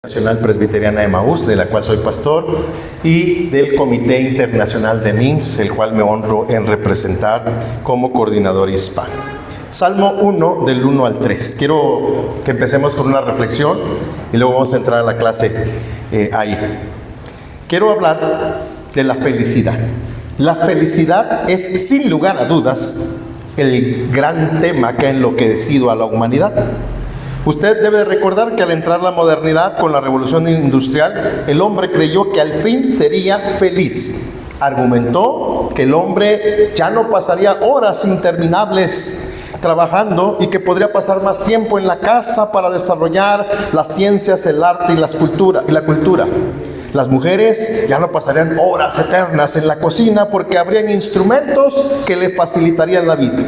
Nacional Presbiteriana Emaús, de la cual soy pastor, y del Comité Internacional de MINS, el cual me honro en representar como coordinador hispano. Salmo 1, del 1 al 3. Quiero que empecemos con una reflexión y luego vamos a entrar a la clase ahí. Quiero hablar de la felicidad. La felicidad es, sin lugar a dudas, el gran tema que ha enloquecido a la humanidad. Usted debe recordar que al entrar la modernidad con la revolución industrial, el hombre creyó que al fin sería feliz. Argumentó que el hombre ya no pasaría horas interminables trabajando y que podría pasar más tiempo en la casa para desarrollar las ciencias, el arte y la cultura. Las mujeres ya no pasarían horas eternas en la cocina porque habrían instrumentos que le facilitarían la vida.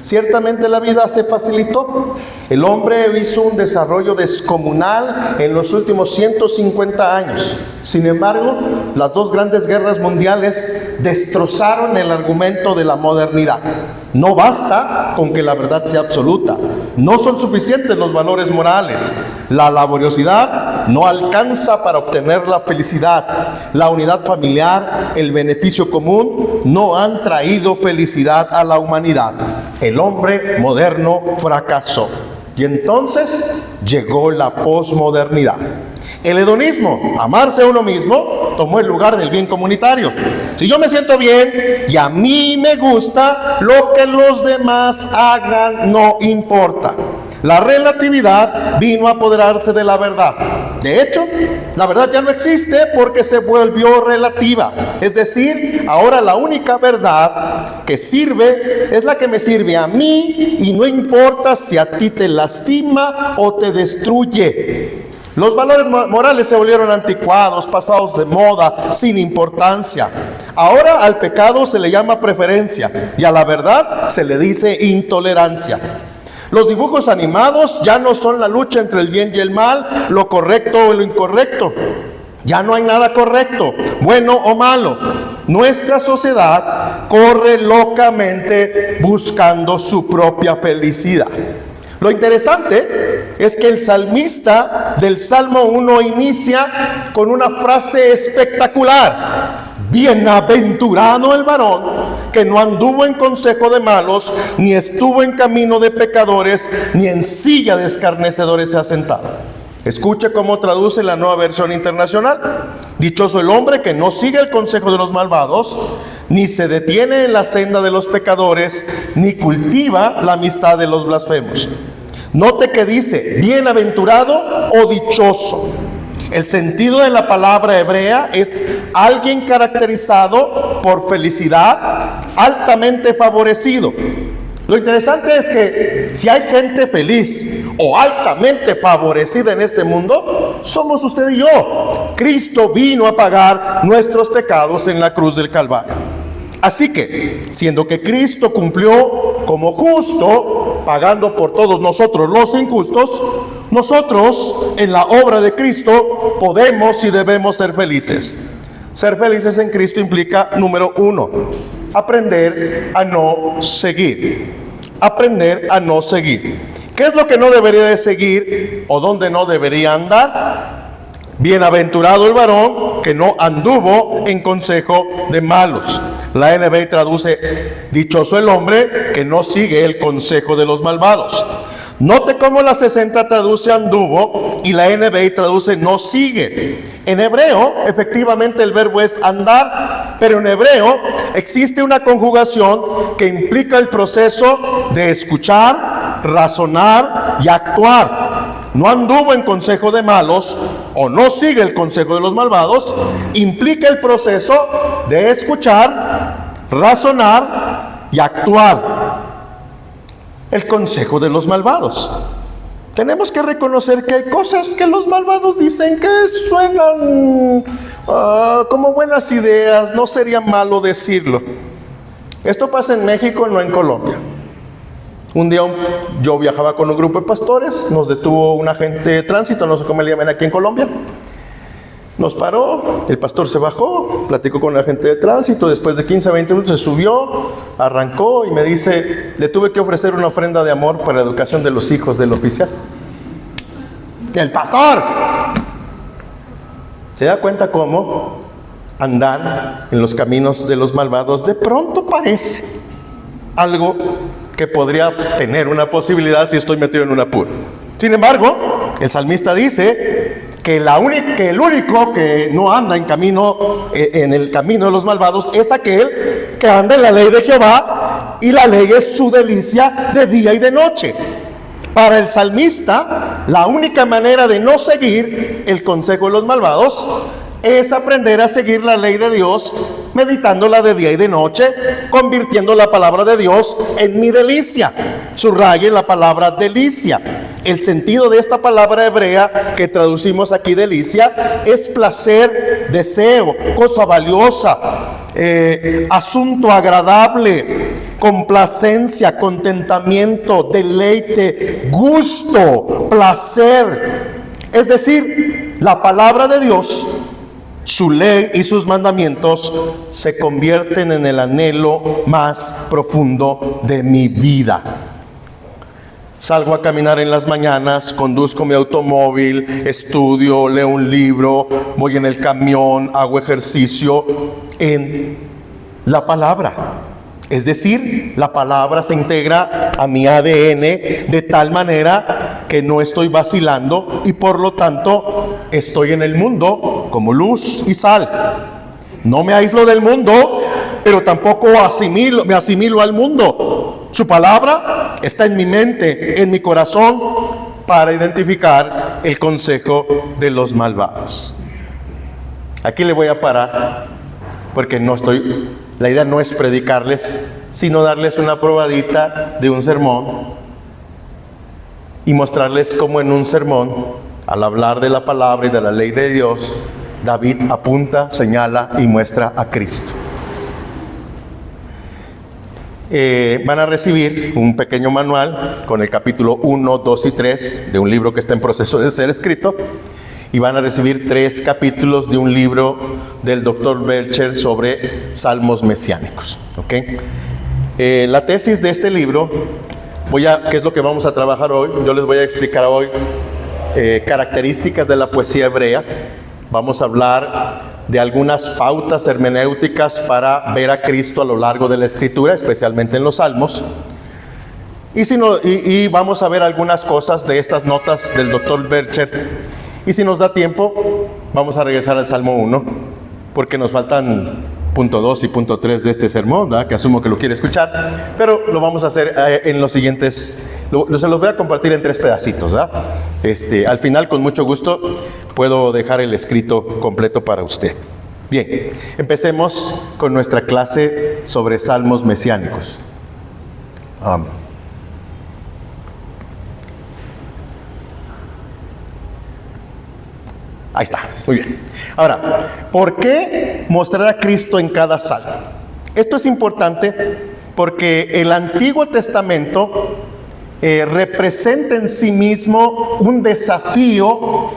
Ciertamente la vida se facilitó. El hombre hizo un desarrollo descomunal en los últimos 150 años. Sin embargo, las dos grandes guerras mundiales destrozaron el argumento de la modernidad. No basta con que la verdad sea absoluta. No son suficientes los valores morales. La laboriosidad no alcanza para obtener la felicidad. La unidad familiar, el beneficio común, no han traído felicidad a la humanidad. El hombre moderno fracasó. Y entonces llegó la posmodernidad. El hedonismo, amarse a uno mismo, tomó el lugar del bien comunitario. Si yo me siento bien y a mí me gusta, lo que los demás hagan no importa. La relatividad vino a apoderarse de la verdad. De hecho, la verdad ya no existe porque se volvió relativa. Es decir, ahora la única verdad que sirve es la que me sirve a mí y no importa si a ti te lastima o te destruye. Los valores morales se volvieron anticuados, pasados de moda, sin importancia. Ahora al pecado se le llama preferencia y a la verdad se le dice intolerancia. Los dibujos animados ya no son la lucha entre el bien y el mal, lo correcto o lo incorrecto. Ya no hay nada correcto, bueno o malo. Nuestra sociedad corre locamente buscando su propia felicidad. Lo interesante es que el salmista del Salmo 1 inicia con una frase espectacular. Bienaventurado el varón que no anduvo en consejo de malos, ni estuvo en camino de pecadores, ni en silla de escarnecedores se ha sentado. Escuche cómo traduce la Nueva Versión Internacional. Dichoso el hombre que no sigue el consejo de los malvados, ni se detiene en la senda de los pecadores, ni cultiva la amistad de los blasfemos. Note que dice bienaventurado o dichoso. El sentido de la palabra hebrea es alguien caracterizado por felicidad, altamente favorecido. Lo interesante es que si hay gente feliz o altamente favorecida en este mundo, somos usted y yo. Cristo vino a pagar nuestros pecados en la cruz del Calvario. Así que, siendo que Cristo cumplió como justo, pagando por todos nosotros los injustos, nosotros en la obra de Cristo podemos y debemos ser felices. Ser felices en Cristo implica, número 1, aprender a no seguir. Aprender a no seguir. ¿Qué es lo que no debería de seguir o dónde no debería andar? Bienaventurado el varón que no anduvo en consejo de malos. La NBI traduce, dichoso el hombre que no sigue el consejo de los malvados. Note cómo la 60 traduce anduvo y la NBI traduce no sigue. En hebreo, efectivamente el verbo es andar, pero en hebreo existe una conjugación que implica el proceso de escuchar, razonar y actuar. No anduvo en consejo de malos o no sigue el consejo de los malvados, implica el proceso de escuchar, razonar y actuar. El consejo de los malvados. Tenemos que reconocer que hay cosas que los malvados dicen que suenan como buenas ideas, no sería malo decirlo. Esto pasa en México, no en Colombia. Un día yo viajaba con un grupo de pastores, nos detuvo un agente de tránsito, no sé cómo le llaman aquí en Colombia. Nos paró, el pastor se bajó, platicó con el agente de tránsito, después de 15 a 20 minutos se subió, arrancó y me dice, le tuve que ofrecer una ofrenda de amor para la educación de los hijos del oficial. ¡El pastor! ¿Se da cuenta cómo andar en los caminos de los malvados de pronto parece algo que podría tener una posibilidad si estoy metido en un apuro? Sin embargo, el salmista dice que el único que no anda en el camino de los malvados es aquel que anda en la ley de Jehová, y la ley es su delicia de día y de noche. Para el salmista, la única manera de no seguir el consejo de los malvados es aprender a seguir la ley de Dios, meditándola de día y de noche, convirtiendo la palabra de Dios en mi delicia. Subraye la palabra delicia. El sentido de esta palabra hebrea que traducimos aquí delicia es placer, deseo, cosa valiosa, asunto agradable, complacencia, contentamiento, deleite, gusto, placer. Es decir, la palabra de Dios, su ley y sus mandamientos se convierten en el anhelo más profundo de mi vida. Salgo a caminar en las mañanas, conduzco mi automóvil, estudio, leo un libro, voy en el camión, hago ejercicio en la palabra. Es decir, la palabra se integra a mi ADN de tal manera que no estoy vacilando y por lo tanto estoy en el mundo como luz y sal. No me aíslo del mundo, pero tampoco me asimilo al mundo. Su palabra está en mi mente, en mi corazón, para identificar el consejo de los malvados. Aquí le voy a parar, porque la idea no es predicarles, sino darles una probadita de un sermón y mostrarles cómo en un sermón, al hablar de la palabra y de la ley de Dios, David apunta, señala y muestra a Cristo. Van a recibir un pequeño manual con el capítulo 1, 2 y 3 de un libro que está en proceso de ser escrito, y van a recibir 3 capítulos de un libro del Dr. Belcher sobre salmos mesiánicos. ¿Okay? La tesis de este libro, ¿qué es lo que vamos a trabajar hoy? Yo les voy a explicar hoy características de la poesía hebrea. Vamos a hablar de algunas pautas hermenéuticas para ver a Cristo a lo largo de la Escritura, especialmente en los Salmos. Y vamos a ver algunas cosas de estas notas del Dr. Belcher. Y si nos da tiempo, vamos a regresar al Salmo 1, porque nos faltan punto 2 y punto 3 de este sermón, ¿verdad? Que asumo que lo quiere escuchar, pero lo vamos a hacer en los siguientes, se los voy a compartir en 3 pedacitos, ¿verdad? Al final, con mucho gusto, puedo dejar el escrito completo para usted. Bien, empecemos con nuestra clase sobre salmos mesiánicos. Ahí está, muy bien. Ahora, ¿por qué mostrar a Cristo en cada salmo? Esto es importante porque el Antiguo Testamento representa en sí mismo un desafío,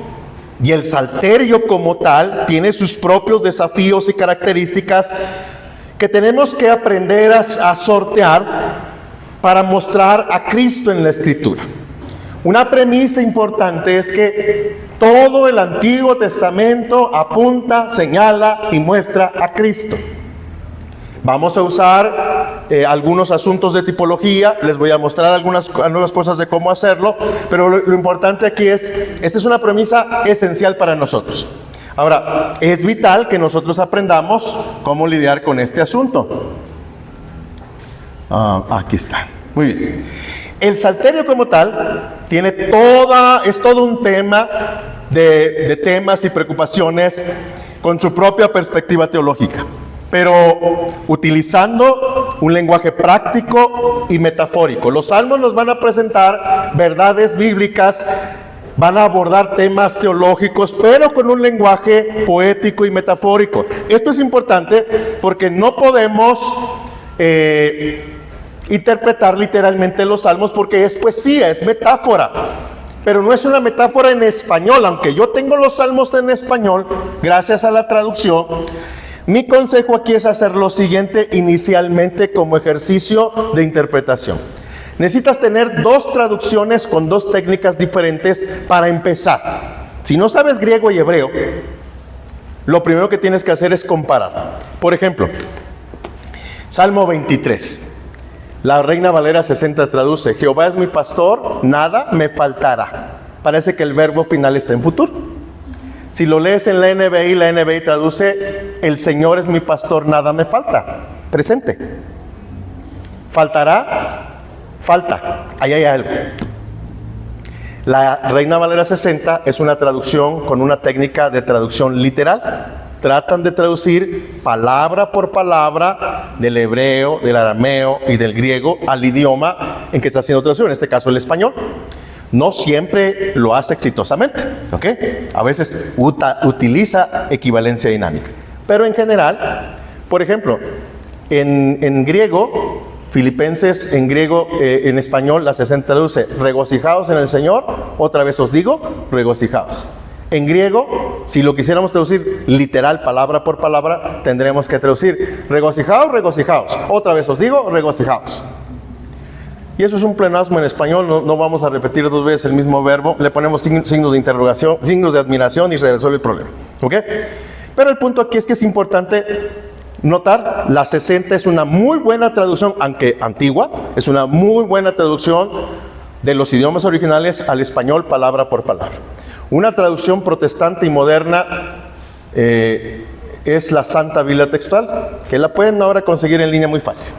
y el Salterio como tal tiene sus propios desafíos y características que tenemos que aprender a sortear para mostrar a Cristo en la Escritura. Una premisa importante es que todo el Antiguo Testamento apunta, señala y muestra a Cristo. Vamos a usar algunos asuntos de tipología, les voy a mostrar algunas cosas de cómo hacerlo, pero lo importante aquí esta es una premisa esencial para nosotros. Ahora, es vital que nosotros aprendamos cómo lidiar con este asunto. Aquí está, muy bien. El Salterio como tal es todo un tema de temas y preocupaciones con su propia perspectiva teológica, pero utilizando un lenguaje práctico y metafórico. Los salmos nos van a presentar verdades bíblicas, van a abordar temas teológicos, pero con un lenguaje poético y metafórico. Esto es importante porque no podemos interpretar literalmente los salmos, porque es poesía, es metáfora, pero no es una metáfora en español. Aunque yo tengo los salmos en español gracias a la traducción, mi consejo aquí es hacer lo siguiente inicialmente como ejercicio de interpretación. Necesitas tener 2 traducciones con 2 técnicas diferentes para empezar. Si no sabes griego y hebreo, lo primero que tienes que hacer es comparar. Por ejemplo, Salmo 23. La Reina Valera 60 traduce: Jehová es mi pastor, nada me faltará. Parece que el verbo final está en futuro. Si lo lees en la NBI traduce: el Señor es mi pastor, nada me falta. Presente. ¿Faltará? Falta. Ahí hay algo. La Reina Valera 60 es una traducción con una técnica de traducción literal. Tratan de traducir palabra por palabra del hebreo, del arameo y del griego al idioma en que está haciendo traducción, en este caso el español. No siempre lo hace exitosamente, ¿ok? A veces utiliza equivalencia dinámica. Pero en general, por ejemplo, en griego, Filipenses en griego, en español, la 60 traduce: regocijaos en el Señor. Otra vez os digo, regocijaos. En griego, si lo quisiéramos traducir literal, palabra por palabra, tendremos que traducir: regocijaos, regocijaos. Otra vez os digo, regocijaos. Y eso es un pleonasmo en español, no vamos a repetir dos veces el mismo verbo, le ponemos signos de interrogación, signos de admiración y se resuelve el problema. ¿Ok? Pero el punto aquí es que es importante notar, la 60 es una muy buena traducción, aunque antigua, es una muy buena traducción de los idiomas originales al español palabra por palabra. Una traducción protestante y moderna es la Santa Biblia Textual, que la pueden ahora conseguir en línea muy fácil.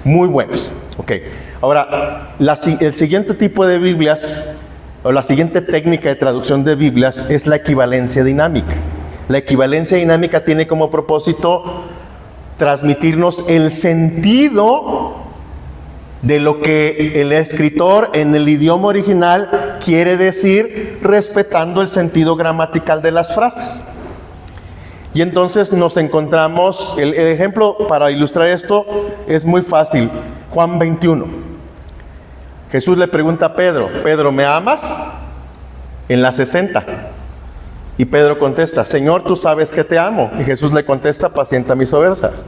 Muy buenas. Ok. Ahora, el siguiente tipo de Biblias, o la siguiente técnica de traducción de Biblias, es la equivalencia dinámica. La equivalencia dinámica tiene como propósito transmitirnos el sentido de lo que el escritor en el idioma original quiere decir, respetando el sentido gramatical de las frases. Y entonces nos encontramos, el ejemplo para ilustrar esto es muy fácil. Juan 21. Jesús le pregunta a Pedro: Pedro, ¿me amas? En la 60. Y Pedro contesta: Señor, tú sabes que te amo. Y Jesús le contesta: apacienta mis ovejas.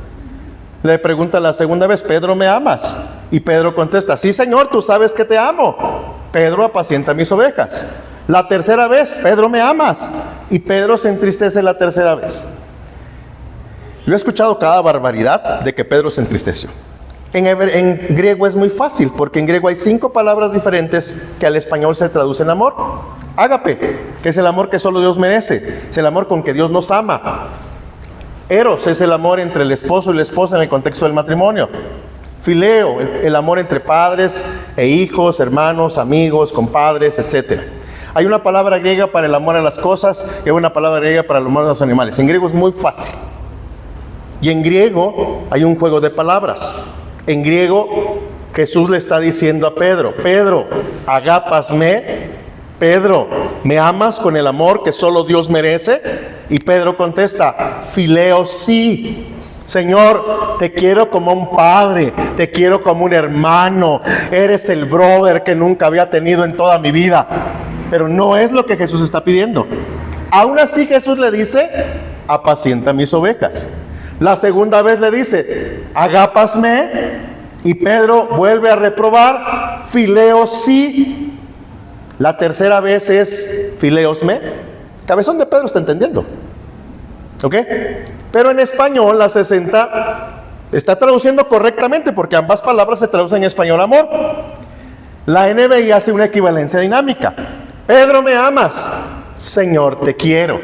Le pregunta la segunda vez: Pedro, ¿me amas? Y Pedro contesta: sí, Señor, tú sabes que te amo. Pedro, apacienta mis ovejas. La tercera vez: Pedro, ¿me amas? Y Pedro se entristece la tercera vez. Yo he escuchado cada barbaridad de que Pedro se entristeció. En griego es muy fácil, porque en griego hay 5 palabras diferentes que al español se traducen amor. Ágape, que es el amor que solo Dios merece, es el amor con que Dios nos ama. Eros es el amor entre el esposo y la esposa en el contexto del matrimonio. Fileo, el amor entre padres e hijos, hermanos, amigos, compadres, etc. Hay una palabra griega para el amor a las cosas y hay una palabra griega para el amor a los animales. En griego es muy fácil. Y en griego hay un juego de palabras. En griego, Jesús le está diciendo a Pedro: Pedro, agápasme. Pedro, ¿me amas con el amor que solo Dios merece? Y Pedro contesta: fileo, sí. Señor, te quiero como un padre, te quiero como un hermano. Eres el brother que nunca había tenido en toda mi vida. Pero no es lo que Jesús está pidiendo. Aún así Jesús le dice: apacienta mis ovejas. La segunda vez le dice: agápasme. Y Pedro vuelve a reprobar: fileo, sí. La tercera vez es fileosme. Cabezón de Pedro está entendiendo. ¿Ok? Pero en español la 60 está traduciendo correctamente, porque ambas palabras se traducen en español amor. La NBI hace una equivalencia dinámica. Pedro, ¿me amas? Señor, te quiero.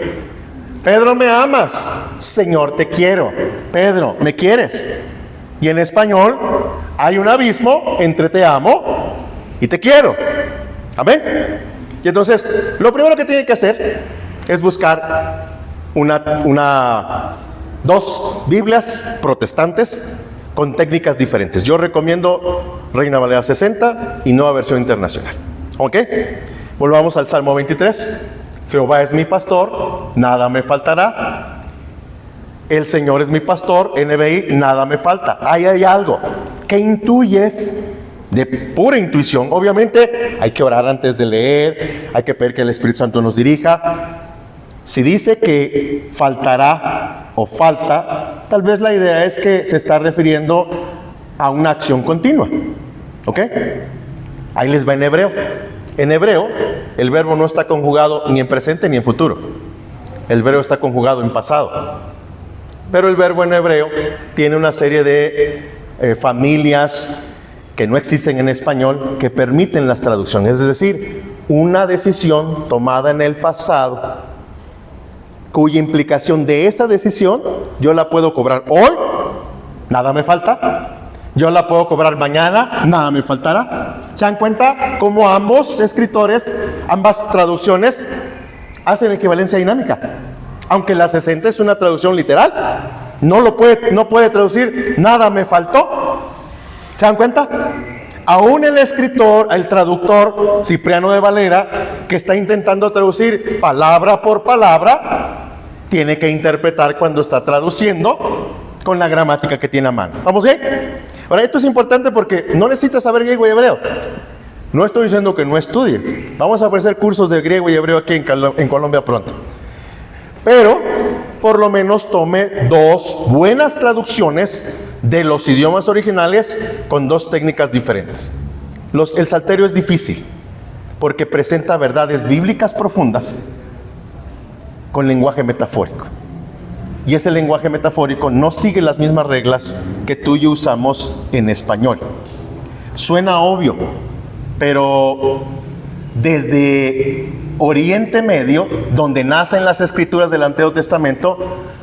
Pedro, ¿me amas? Señor, te quiero. Pedro, ¿me quieres? Y en español hay un abismo entre te amo y te quiero. Amén. Y entonces, lo primero que tiene que hacer es buscar dos Biblias protestantes con técnicas diferentes. Yo recomiendo Reina Valera 60 y Nueva Versión Internacional. ¿Ok? Volvamos al Salmo 23. Jehová es mi pastor, nada me faltará. El Señor es mi pastor, NBI, nada me falta. Ahí hay algo que intuyes de pura intuición. Obviamente hay que orar antes de leer, hay que pedir que el Espíritu Santo nos dirija. Si dice que faltará o falta, tal vez la idea es que se está refiriendo a una acción continua. ¿Ok? Ahí les va en hebreo. En hebreo, el verbo no está conjugado ni en presente ni en futuro. El verbo está conjugado en pasado. Pero el verbo en hebreo tiene una serie de familias que no existen en español que permiten las traducciones. Es decir, una decisión tomada en el pasado, cuya implicación de esa decisión yo la puedo cobrar hoy, nada me falta. Yo la puedo cobrar mañana, nada me faltará. ¿Se dan cuenta cómo ambos escritores, ambas traducciones, hacen equivalencia dinámica? Aunque la 60 es una traducción literal, no puede traducir nada me faltó. ¿Se dan cuenta? Aún el escritor, el traductor Cipriano de Valera, que está intentando traducir palabra por palabra, tiene que interpretar cuando está traduciendo con la gramática que tiene a mano. ¿Vamos bien? Ahora, esto es importante porque no necesitas saber griego y hebreo. No estoy diciendo que no estudie. Vamos a ofrecer cursos de griego y hebreo aquí en Colombia pronto. Pero, por lo menos tome 2 buenas traducciones de los idiomas originales con 2 técnicas diferentes. El Salterio es difícil porque presenta verdades bíblicas profundas con lenguaje metafórico. Y ese lenguaje metafórico no sigue las mismas reglas que tú y yo usamos en español. Suena obvio, pero desde Oriente Medio, donde nacen las escrituras del Antiguo Testamento,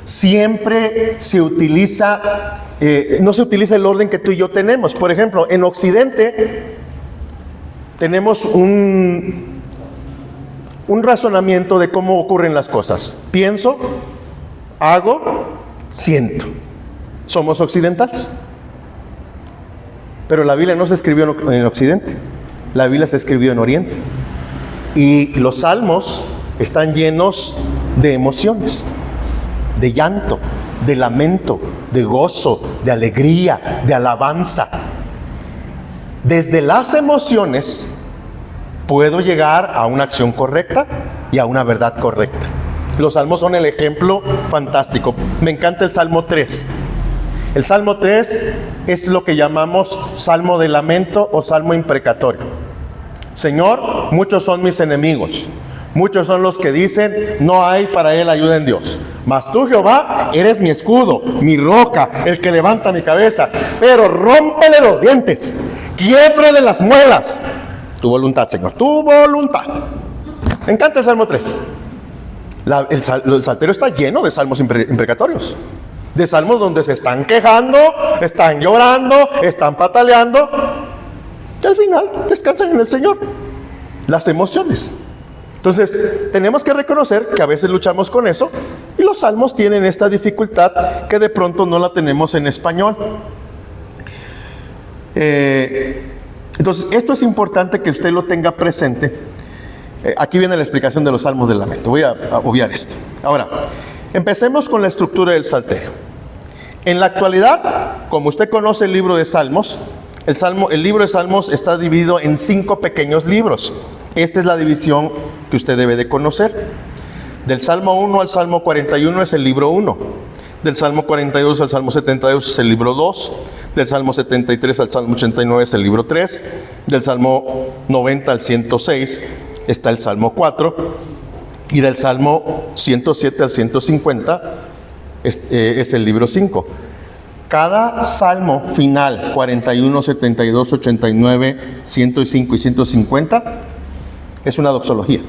siempre se utiliza, no se utiliza el orden que tú y yo tenemos. Por ejemplo, en Occidente tenemos un razonamiento de cómo ocurren las cosas. Pienso, hago, siento. Somos occidentales. Pero la Biblia no se escribió en Occidente. La Biblia se escribió en Oriente. Y los salmos están llenos de emociones, de llanto, de lamento, de gozo, de alegría, de alabanza. Desde las emociones puedo llegar a una acción correcta y a una verdad correcta. Los salmos son el ejemplo fantástico. Me encanta el Salmo 3. El Salmo 3 es lo que llamamos Salmo de lamento o Salmo imprecatorio. Señor, muchos son mis enemigos. Muchos son los que dicen, no hay para él ayuda en Dios. Mas tú, Jehová, eres mi escudo, mi roca, el que levanta mi cabeza. Pero rómpele los dientes, quiebre de las muelas. Tu voluntad, Señor, tu voluntad. Me encanta el Salmo 3. El Salterio está lleno de salmos imprecatorios. De salmos donde se están quejando, están llorando, están pataleando. Y al final descansan en el Señor. Las emociones. Entonces, tenemos que reconocer que a veces luchamos con eso. Y los salmos tienen esta dificultad que de pronto no la tenemos en español. Entonces, esto es importante que usted lo tenga presente. Aquí viene la explicación de los salmos del lamento. Voy a obviar esto. Ahora, empecemos con la estructura del Salterio. En la actualidad, como usted conoce el libro de Salmos, el libro de Salmos está dividido en 5 pequeños libros. Esta es la división que usted debe de conocer. Del Salmo 1 al Salmo 41 es el libro 1. Del Salmo 42 al Salmo 72 es el libro 2. Del Salmo 73 al Salmo 89 es el libro 3. Del Salmo 90 al 106 está el Salmo 4. Y del Salmo 107 al 150 es el libro 5. Cada salmo final, 41, 72, 89, 105 y 150, es una doxología.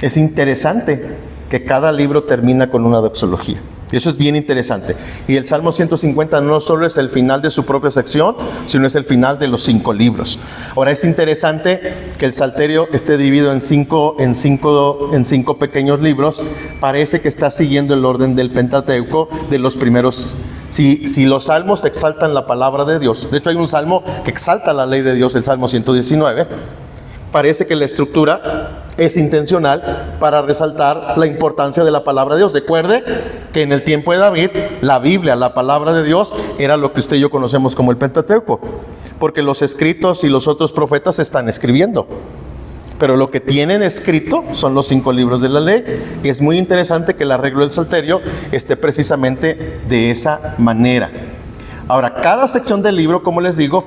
Es interesante que cada libro termina con una doxología. Y eso es bien interesante. Y el Salmo 150 no solo es el final de su propia sección, sino es el final de los 5 libros. Ahora, es interesante que el Salterio esté dividido en cinco pequeños libros. Parece que está siguiendo el orden del Pentateuco de los primeros. Si los salmos exaltan la palabra de Dios, de hecho hay un salmo que exalta la ley de Dios, el Salmo 119, parece que la estructura es intencional para resaltar la importancia de la palabra de Dios. Recuerde que en el tiempo de David, la Biblia, la palabra de Dios, era lo que usted y yo conocemos como el Pentateuco, porque los escritos y los otros profetas están escribiendo. Pero lo que tienen escrito son los 5 libros de la ley. Y es muy interesante que el arreglo del Salterio esté precisamente de esa manera. Ahora, cada sección del libro, como les digo,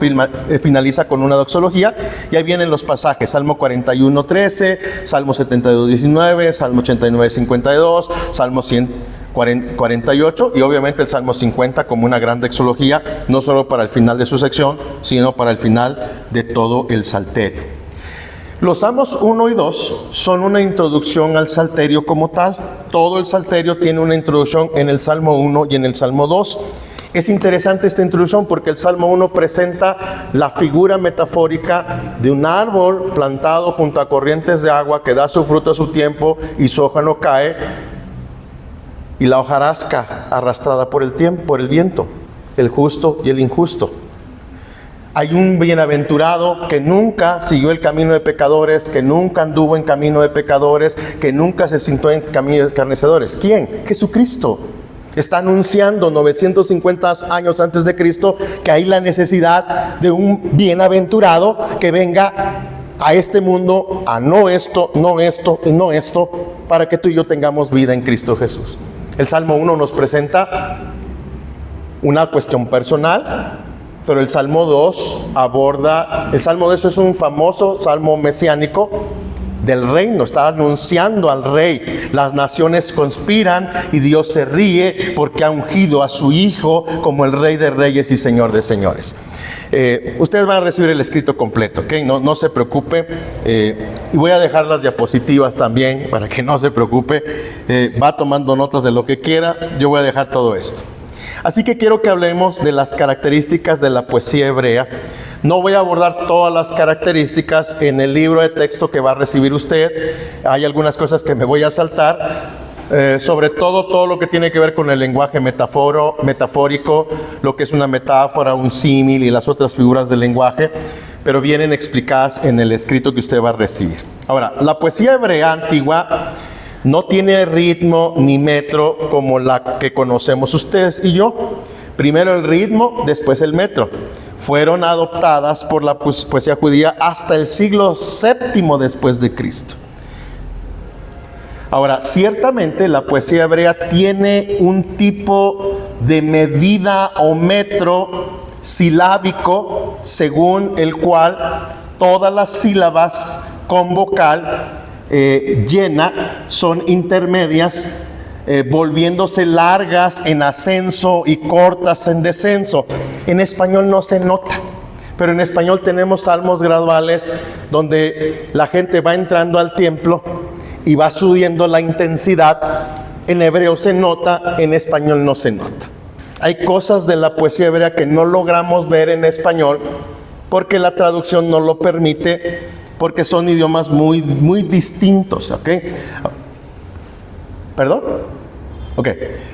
finaliza con una doxología, y ahí vienen los pasajes: Salmo 41, 13, Salmo 72, 19, Salmo 89, 52, Salmo 148, y obviamente el Salmo 50 como una gran doxología, no solo para el final de su sección, sino para el final de todo el Salterio. Los Salmos 1 y 2 son una introducción al Salterio como tal. Todo el Salterio tiene una introducción en el Salmo 1 y en el Salmo 2. Es interesante esta introducción porque el Salmo 1 presenta la figura metafórica de un árbol plantado junto a corrientes de agua que da su fruto a su tiempo y su hoja no cae, y la hojarasca arrastrada por el viento, el justo y el injusto. Hay un bienaventurado que nunca siguió el camino de pecadores, que nunca anduvo en camino de pecadores, que nunca se sentó en camino de escarnecedores. ¿Quién? Jesucristo. Está anunciando 950 años antes de Cristo que hay la necesidad de un bienaventurado que venga a este mundo a no esto, no esto y no esto, para que tú y yo tengamos vida en Cristo Jesús. El Salmo 1 nos presenta una cuestión personal, pero el Salmo 2 el Salmo 2 es un famoso salmo mesiánico del reino, está anunciando al rey. Las naciones conspiran y Dios se ríe porque ha ungido a su hijo como el rey de reyes y señor de señores. Ustedes van a recibir el escrito completo, ¿ok? No se preocupe. Y voy a dejar las diapositivas también para que no se preocupe. Va tomando notas de lo que quiera. Yo voy a dejar todo esto. Así que quiero que hablemos de las características de la poesía hebrea. No voy a abordar todas las características en el libro de texto que va a recibir usted. Hay algunas cosas que me voy a saltar, sobre todo lo que tiene que ver con el lenguaje metafórico, lo que es una metáfora, un símil y las otras figuras del lenguaje, pero vienen explicadas en el escrito que usted va a recibir. Ahora, la poesía hebrea antigua no tiene ritmo ni metro como la que conocemos ustedes y yo. Primero el ritmo, después el metro. Fueron adoptadas por la poesía judía hasta el siglo VII después de Cristo. Ahora, ciertamente la poesía hebrea tiene un tipo de medida o metro silábico según el cual todas las sílabas con vocal llena son intermedias, volviéndose largas en ascenso y cortas en descenso. En español no se nota, pero en español tenemos salmos graduales donde la gente va entrando al templo y va subiendo la intensidad. En hebreo se nota, en español no se nota. Hay cosas de la poesía hebrea que no logramos ver en español porque la traducción no lo permite, porque son idiomas muy distintos, ¿ok? ¿Perdón? Ok,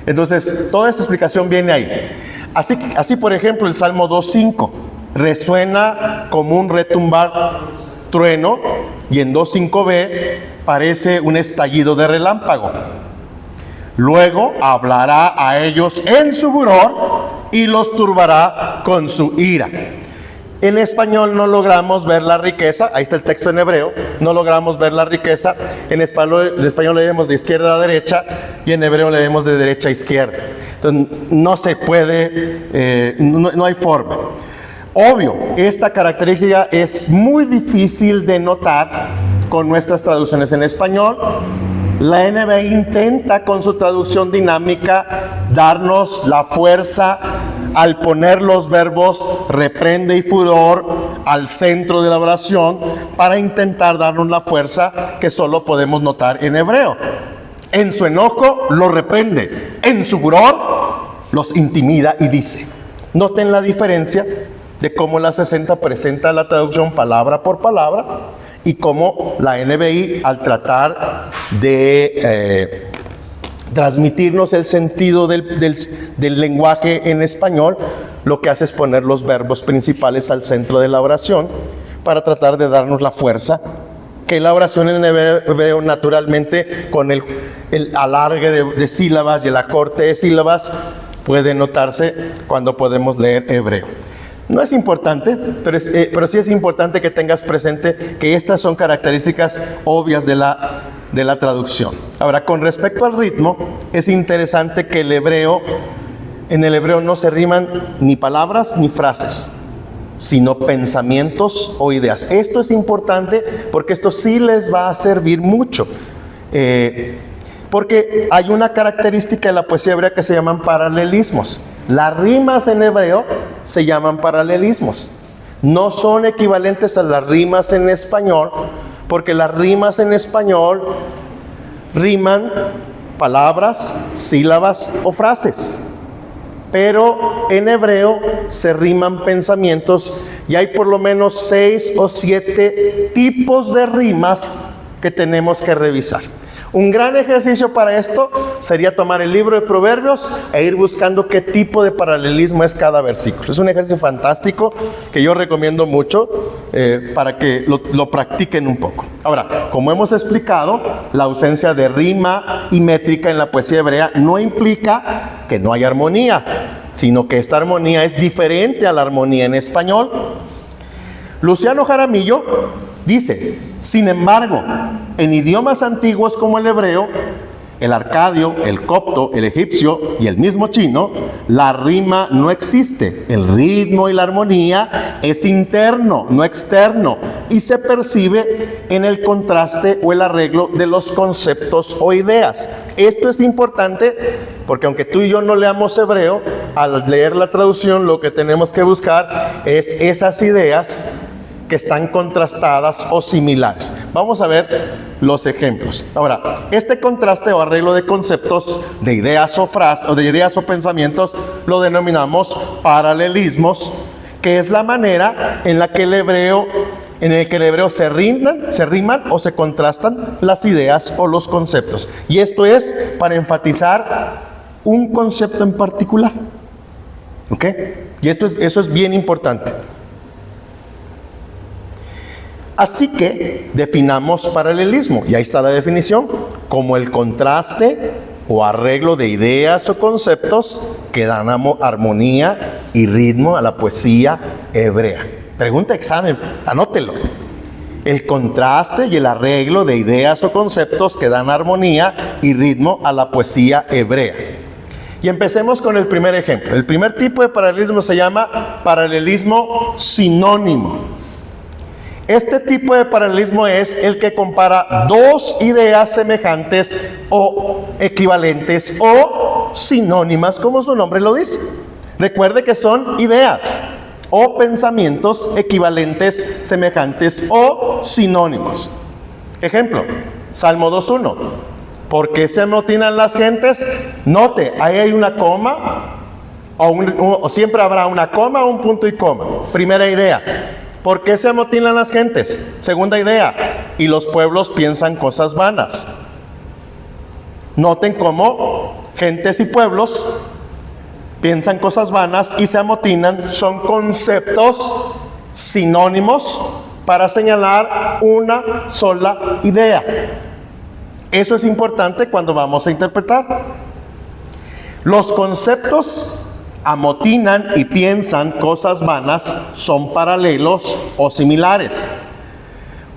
entonces toda esta explicación viene ahí. Así por ejemplo, el Salmo 2.5 resuena como un retumbar trueno, y en 2.5b parece un estallido de relámpago. Luego hablará a ellos en su furor y los turbará con su ira. En español no logramos ver la riqueza. Ahí está el texto en hebreo. No logramos ver la riqueza. En español leemos de izquierda a derecha, y en hebreo leemos de derecha a izquierda. Entonces no se puede, no hay forma. Obvio, esta característica es muy difícil de notar con nuestras traducciones en español. La NBI intenta con su traducción dinámica darnos la fuerza al poner los verbos reprende y furor al centro de la oración, para intentar darnos la fuerza que solo podemos notar en hebreo. En su enojo los reprende, en su furor los intimida y dice. Noten la diferencia de cómo la 60 presenta la traducción palabra por palabra y cómo la NBI, al tratar de transmitirnos el sentido del lenguaje en español, lo que hace es poner los verbos principales al centro de la oración para tratar de darnos la fuerza que la oración en hebreo naturalmente, con el alargue de sílabas y el acorte de sílabas, puede notarse cuando podemos leer hebreo. No es importante, pero sí es importante que tengas presente que estas son características obvias de la traducción. Ahora, con respecto al ritmo, es interesante que el hebreo En el hebreo no se riman ni palabras ni frases, sino pensamientos o ideas. Esto es importante porque esto sí les va a servir mucho. Porque hay una característica de la poesía hebrea que se llaman paralelismos. Las rimas en hebreo se llaman paralelismos. No son equivalentes a las rimas en español, porque las rimas en español riman palabras, sílabas o frases. Pero en hebreo se riman pensamientos y hay por lo menos 6 o 7 tipos de rimas que tenemos que revisar. Un gran ejercicio para esto sería tomar el libro de Proverbios e ir buscando qué tipo de paralelismo es cada versículo. Es un ejercicio fantástico que yo recomiendo mucho para que lo practiquen un poco. Ahora, como hemos explicado, la ausencia de rima y métrica en la poesía hebrea no implica que no haya armonía, sino que esta armonía es diferente a la armonía en español. Luciano Jaramillo dice: sin embargo, en idiomas antiguos como el hebreo, el arcadio, el copto, el egipcio y el mismo chino, la rima no existe. El ritmo y la armonía es interno, no externo, y se percibe en el contraste o el arreglo de los conceptos o ideas. Esto es importante porque aunque tú y yo no leamos hebreo, al leer la traducción lo que tenemos que buscar es esas ideas que están contrastadas o similares. Vamos a ver los ejemplos. Ahora, este contraste o arreglo de conceptos, de ideas o frases, o de ideas o pensamientos, lo denominamos paralelismos, que es la manera en la que el hebreo se riman o se contrastan las ideas o los conceptos. Y esto es para enfatizar un concepto en particular. ¿Ok? Y eso es bien importante. Así que definamos paralelismo, y ahí está la definición, como el contraste o arreglo de ideas o conceptos que dan armonía y ritmo a la poesía hebrea. Pregunta examen, anótelo. El contraste y el arreglo de ideas o conceptos que dan armonía y ritmo a la poesía hebrea. Y empecemos con el primer ejemplo. El primer tipo de paralelismo se llama paralelismo sinónimo. Este tipo de paralelismo es el que compara dos ideas semejantes o equivalentes o sinónimas, como su nombre lo dice. Recuerde que son ideas o pensamientos equivalentes, semejantes o sinónimos. Ejemplo, Salmo 2.1. ¿Por qué se amotinan las gentes? Note, ahí hay una coma, o siempre habrá una coma o un punto y coma. Primera idea. ¿Por qué se amotinan las gentes? Segunda idea. Y los pueblos piensan cosas vanas. Noten cómo gentes y pueblos piensan cosas vanas y se amotinan. Son conceptos sinónimos para señalar una sola idea. Eso es importante cuando vamos a interpretar. Los conceptos amotinan y piensan cosas vanas son paralelos o similares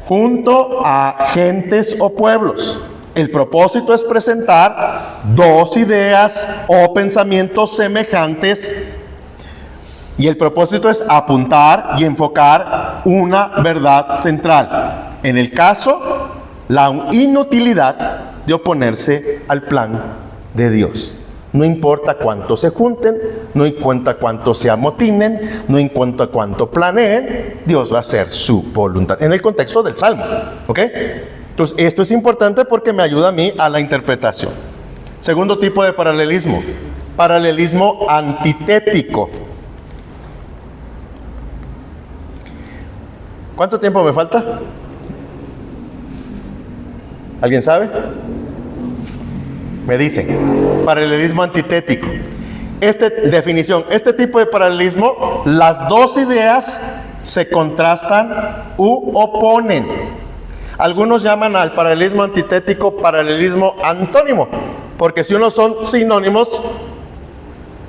junto a gentes o pueblos. El propósito es presentar dos ideas o pensamientos semejantes y el propósito es apuntar y enfocar una verdad central. En el caso, la inutilidad de oponerse al plan de Dios. No importa cuánto se junten, no importa cuánto se amotinen, no importa cuánto planeen, Dios va a hacer su voluntad. En el contexto del Salmo, ¿ok? Entonces, esto es importante porque me ayuda a mí a la interpretación. Segundo tipo de paralelismo, paralelismo antitético. ¿Cuánto tiempo me falta? ¿Alguien sabe? Me dicen, paralelismo antitético. Definición, este tipo de paralelismo, las dos ideas se contrastan u oponen. Algunos llaman al paralelismo antitético paralelismo antónimo, porque si uno son sinónimos,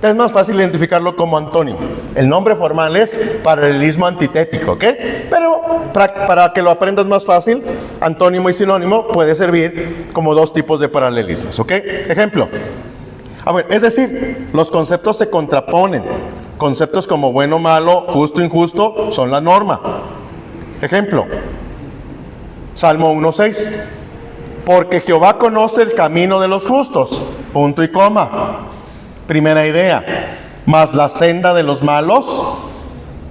es más fácil identificarlo como antónimo. El nombre formal es paralelismo antitético, ¿ok? Pero para que lo aprendas más fácil, antónimo y sinónimo puede servir como dos tipos de paralelismos, ¿ok? Ejemplo, A ver, es decir, los conceptos se contraponen. Conceptos como bueno, malo, justo, injusto son la norma. Ejemplo, Salmo 1:6. Porque Jehová conoce el camino de los justos. Punto y coma. Primera idea. Mas la senda de los malos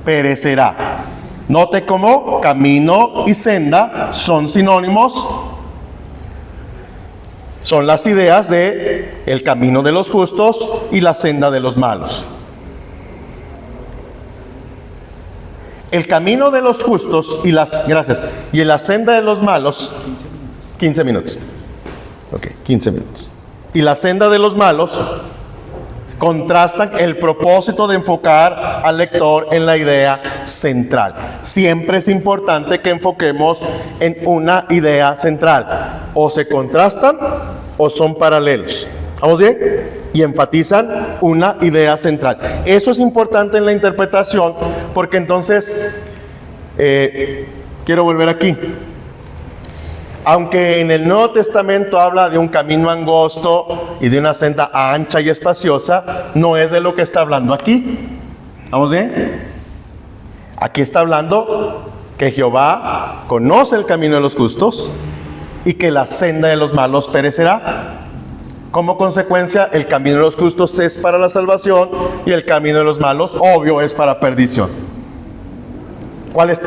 perecerá. Note cómo camino y senda son sinónimos. Son las ideas de el camino de los justos y la senda de los malos. El camino de los justos y la senda de los malos, 15 minutos. Ok, 15 minutos. Y la senda de los malos contrastan el propósito de enfocar al lector en la idea central. Siempre es importante que enfoquemos en una idea central. O se contrastan o son paralelos. ¿Vamos bien? Y enfatizan una idea central. Eso es importante en la interpretación porque entonces, quiero volver aquí. Aunque en el Nuevo Testamento habla de un camino angosto y de una senda ancha y espaciosa, no es de lo que está hablando aquí. ¿Vamos bien? Aquí está hablando que Jehová conoce el camino de los justos y que la senda de los malos perecerá. Como consecuencia, el camino de los justos es para la salvación y el camino de los malos, obvio, es para perdición.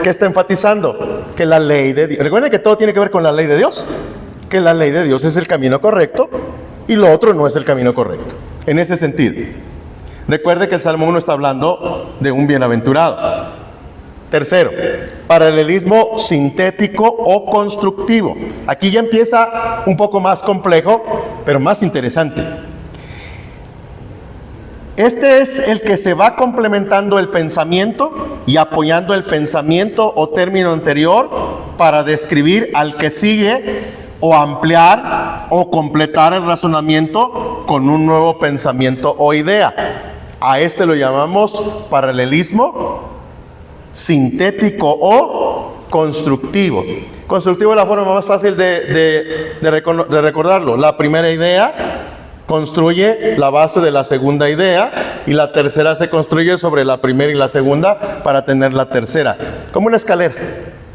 ¿Qué está enfatizando? Que la ley de Dios. Recuerden que todo tiene que ver con la ley de Dios. Que la ley de Dios es el camino correcto y lo otro no es el camino correcto. En ese sentido. Recuerde que el Salmo 1 está hablando de un bienaventurado. Tercero, paralelismo sintético o constructivo. Aquí ya empieza un poco más complejo, pero más interesante. Este es el que se va complementando el pensamiento y apoyando el pensamiento o término anterior para describir al que sigue o ampliar o completar el razonamiento con un nuevo pensamiento o idea. A este lo llamamos paralelismo sintético o constructivo. Constructivo es la forma más fácil de recordarlo. La primera idea construye la base de la segunda idea y la tercera se construye sobre la primera y la segunda para tener la tercera, como una escalera,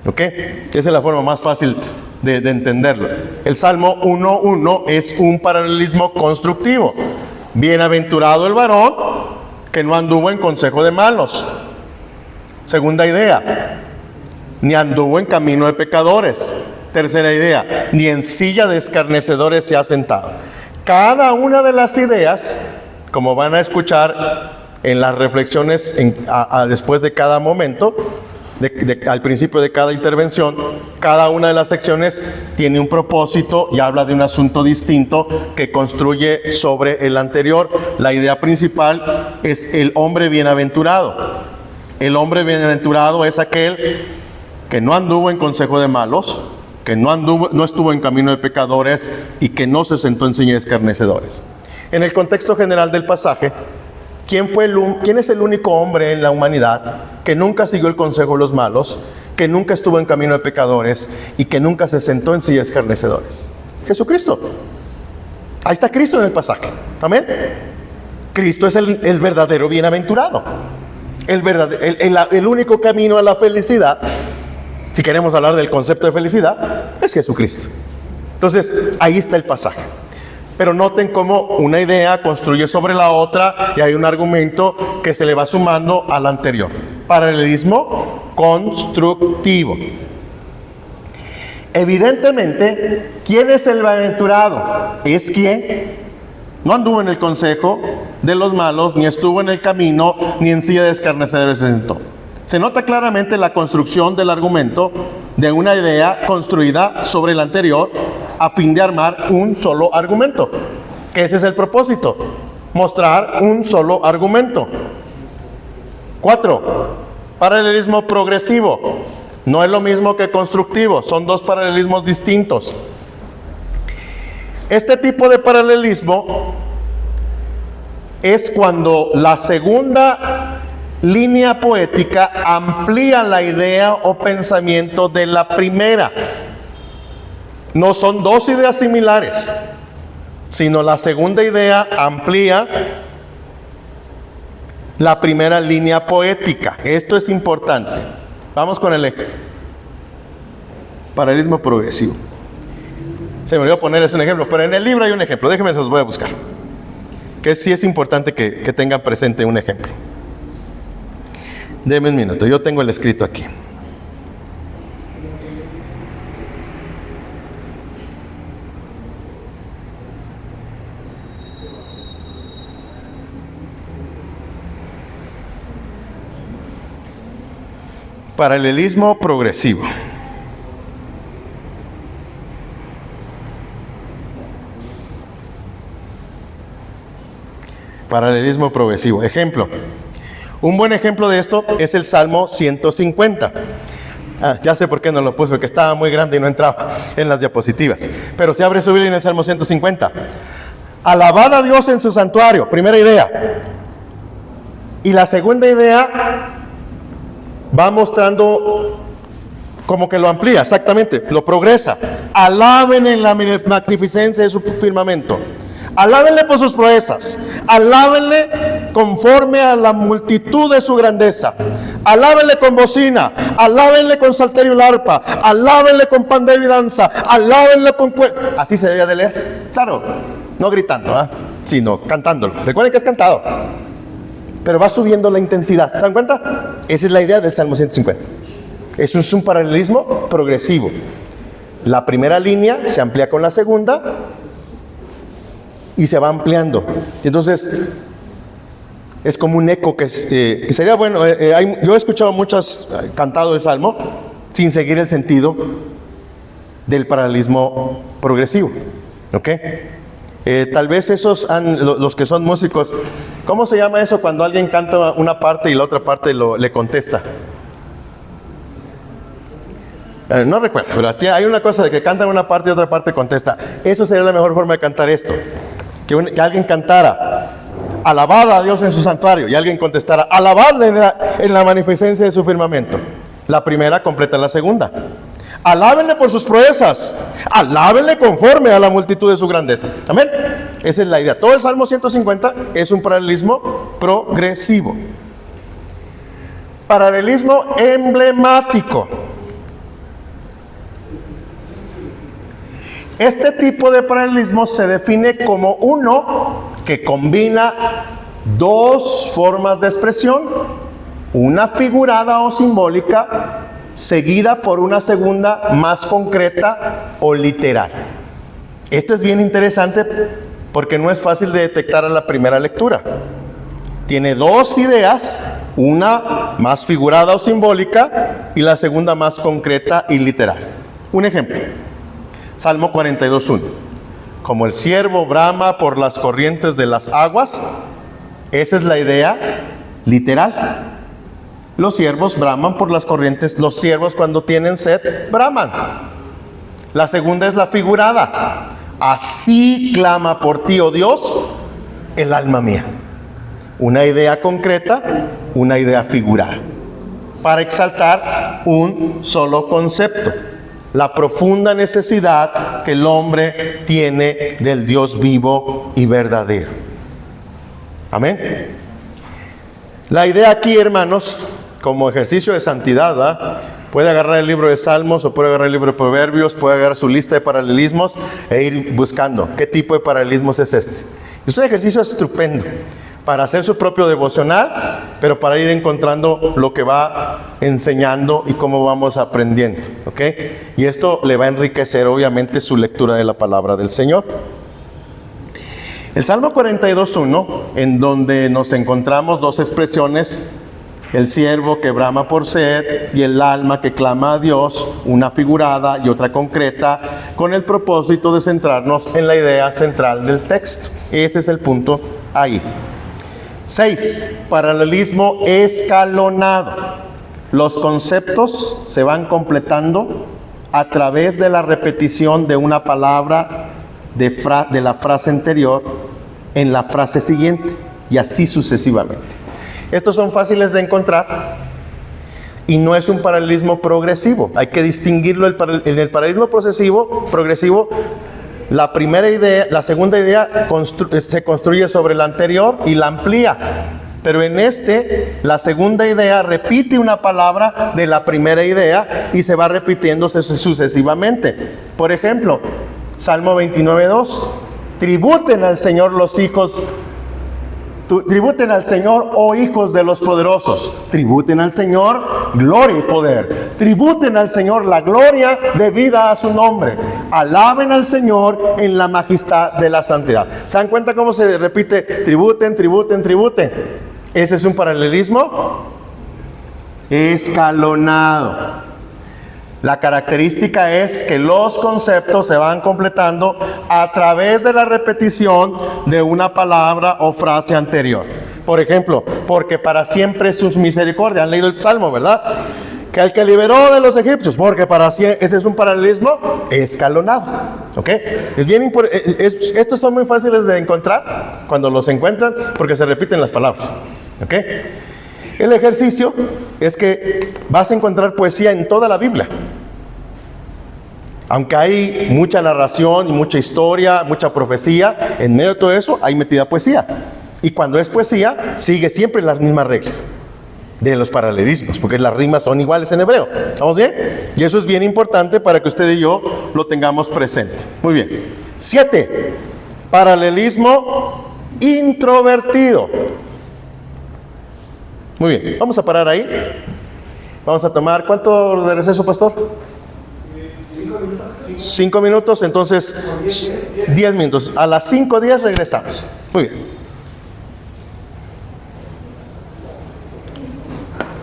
¿ok? Esa es la forma más fácil de entenderlo. El Salmo 1:1 es un paralelismo constructivo. Bienaventurado el varón que no anduvo en consejo de malos. Segunda idea, ni anduvo en camino de pecadores. Tercera idea, ni en silla de escarnecedores se ha sentado. Cada una de las ideas, como van a escuchar en las reflexiones después de cada momento, al principio de cada intervención, cada una de las secciones tiene un propósito y habla de un asunto distinto que construye sobre el anterior. La idea principal es el hombre bienaventurado. El hombre bienaventurado es aquel que no anduvo en consejo de malos, que no estuvo en camino de pecadores y que no se sentó en silla de escarnecedores. En el contexto general del pasaje, ¿quién es el único hombre en la humanidad que nunca siguió el consejo de los malos, que nunca estuvo en camino de pecadores y que nunca se sentó en silla de escarnecedores? Jesucristo. Ahí está Cristo en el pasaje. Amén. Cristo es el verdadero bienaventurado. El único camino a la felicidad, si queremos hablar del concepto de felicidad, es Jesucristo. Entonces, ahí está el pasaje. Pero noten cómo una idea construye sobre la otra y hay un argumento que se le va sumando al anterior. Paralelismo constructivo. Evidentemente, ¿quién es el bienaventurado? Es quien no anduvo en el consejo de los malos, ni estuvo en el camino, ni en silla de escarnecedores se sentó. Se nota claramente la construcción del argumento de una idea construida sobre el anterior a fin de armar un solo argumento. Que ese es el propósito, mostrar un solo argumento. 4. Paralelismo progresivo. No es lo mismo que constructivo, son dos paralelismos distintos. Este tipo de paralelismo es cuando la segunda línea poética amplía la idea o pensamiento de la primera. No son dos ideas similares, sino la segunda idea amplía la primera línea poética. Esto es importante. Vamos con el eje. Paralelismo progresivo. Se me olvidó ponerles un ejemplo, pero en el libro hay un ejemplo. Déjenme, se los voy a buscar. Que sí es importante que tengan presente un ejemplo. Denme un minuto, yo tengo el escrito aquí. Paralelismo progresivo. Paralelismo progresivo. Ejemplo. Un buen ejemplo de esto es el Salmo 150. Ya sé por qué no lo puse, porque estaba muy grande y no entraba en las diapositivas. Pero si abre su Biblia en el Salmo 150. Alabad a Dios en su santuario. Primera idea. Y la segunda idea va mostrando como que lo amplía, exactamente, lo progresa. Alaben en la magnificencia de su firmamento. Alábenle por sus proezas. Alábenle conforme a la multitud de su grandeza. Alábenle con bocina. Alábenle con salterio y arpa. Alábenle con pandero y danza. Alábenle con así se debía de leer. Claro, no gritando, sino cantándolo. Recuerden que es cantado, pero va subiendo la intensidad. ¿Se dan cuenta? Esa es la idea del Salmo 150. Eso es un paralelismo progresivo. La primera línea se amplía con la segunda y se va ampliando. Entonces, es como un eco que sería bueno. Yo he escuchado muchas cantado el Salmo sin seguir el sentido del paralelismo progresivo. ¿Ok? Tal vez los que son músicos, ¿cómo se llama eso cuando alguien canta una parte y la otra parte le contesta? No recuerdo, pero hay una cosa de que cantan una parte y otra parte contesta. Eso sería la mejor forma de cantar esto. Que alguien cantara, alabad a Dios en su santuario, y alguien contestara, alabadle en la magnificencia de su firmamento. La primera completa la segunda. Alábenle por sus proezas. Alábenle conforme a la multitud de su grandeza. Amén. Esa es la idea. Todo el Salmo 150 es un paralelismo progresivo. Paralelismo emblemático. Este tipo de paralelismo se define como uno que combina dos formas de expresión, una figurada o simbólica, seguida por una segunda más concreta o literal. Esto es bien interesante porque no es fácil de detectar a la primera lectura. Tiene dos ideas, una más figurada o simbólica y la segunda más concreta y literal. Un ejemplo, Salmo 42:1. Como el ciervo brama por las corrientes de las aguas, esa es la idea literal. Los ciervos braman por las corrientes. Los ciervos cuando tienen sed, braman. La segunda es la figurada. Así clama por ti, oh Dios, el alma mía. Una idea concreta, una idea figurada. Para exaltar un solo concepto. La profunda necesidad que el hombre tiene del Dios vivo y verdadero. Amén. La idea aquí, hermanos, como ejercicio de santidad, ¿verdad? Puede agarrar el libro de Salmos o puede agarrar el libro de Proverbios, puede agarrar su lista de paralelismos e ir buscando qué tipo de paralelismos es este. Es un ejercicio estupendo para hacer su propio devocional, pero para ir encontrando lo que va enseñando y cómo vamos aprendiendo, ¿ok? Y esto le va a enriquecer obviamente su lectura de la palabra del Señor. El Salmo 42:1, en donde nos encontramos dos expresiones, el siervo que brama por sed y el alma que clama a Dios, una figurada y otra concreta, con el propósito de centrarnos en la idea central del texto. Ese es el punto ahí. 6. Paralelismo escalonado. Los conceptos se van completando a través de la repetición de una palabra de la frase anterior en la frase siguiente, y así sucesivamente. Estos son fáciles de encontrar y no es un paralelismo progresivo. Hay que distinguirlo. En el paralelismo progresivo la primera idea, la segunda idea se construye sobre la anterior y la amplía. Pero en la segunda idea repite una palabra de la primera idea y se va repitiendo sucesivamente. Por ejemplo, Salmo 29:2. Tributen al Señor los hijos. Tributen al Señor, oh hijos de los poderosos. Tributen al Señor gloria y poder. Tributen al Señor la gloria debida a su nombre. Alaben al Señor en la majestad de la santidad. ¿Se dan cuenta cómo se repite? Tributen, tributen, tributen. Ese es un paralelismo escalonado. La característica es que los conceptos se van completando a través de la repetición de una palabra o frase anterior. Por ejemplo, porque para siempre es sus misericordias. Han leído el Salmo, ¿verdad? Que el que liberó de los egipcios, porque para siempre, ese es un paralelismo escalonado. ¿Ok? Es bien importante. Estos son muy fáciles de encontrar cuando los encuentran porque se repiten las palabras. ¿Ok? El ejercicio es que vas a encontrar poesía en toda la Biblia. Aunque hay mucha narración y mucha historia, mucha profecía, en medio de todo eso hay metida poesía. Y cuando es poesía, sigue siempre las mismas reglas de los paralelismos, porque las rimas son iguales en hebreo. ¿Estamos bien? Y eso es bien importante para que usted y yo lo tengamos presente. Muy bien. 7. Paralelismo introvertido. Muy bien, vamos a parar ahí. Vamos a tomar, ¿cuánto de receso, pastor? 5 minutos. 5 minutos, entonces 10 minutos. A las 5:10 regresamos. Muy bien.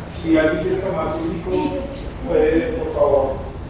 Si alguien quiere tomar físico, puede, por favor.